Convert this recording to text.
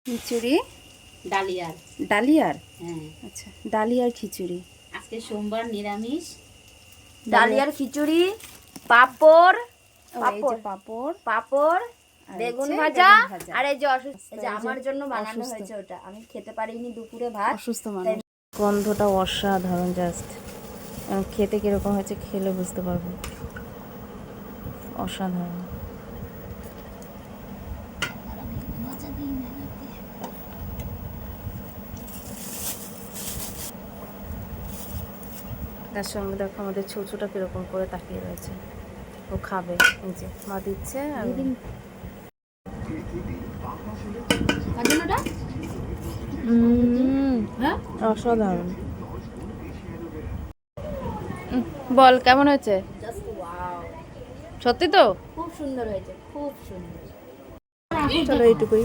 খিচুড়ি ডালিয়ার। ডালিয়ার হ্যাঁ, আচ্ছা, ডালিয়ার খিচুড়ি। আজকে সোমবার নিরামিষ। ডালিয়ার খিচুড়ি, পাঁপড়, এই যে পাঁপড়, পাঁপড়, আর বেগুন এই যে ভাজা, বেগুন ভাজা। আর এই যে এই যে এই যে আমার জন্য বানানো অসুস্থ। হয়েছে ওটা। আমি খেতে পারিনি দুপুরে ভাত। অসুস্থ মানুষ। গন্ধটা অসাধারণ, জাস্ট খেতে কিরকম হয়েছে খেলে বুঝতে পারবে। অসাধারণ। তার সঙ্গে দেখো আমাদের ছোচোটা কিরকম করে তাকিয়ে রয়েছে, ও খাবে। এই যে মা দিচ্ছে আর অসাধারণ। বল কেমন হয়েছে? জাস্ট ওয়াও, সত্যি তো খুব সুন্দর হয়েছে, খুব সুন্দর। চলো এইটুকুই।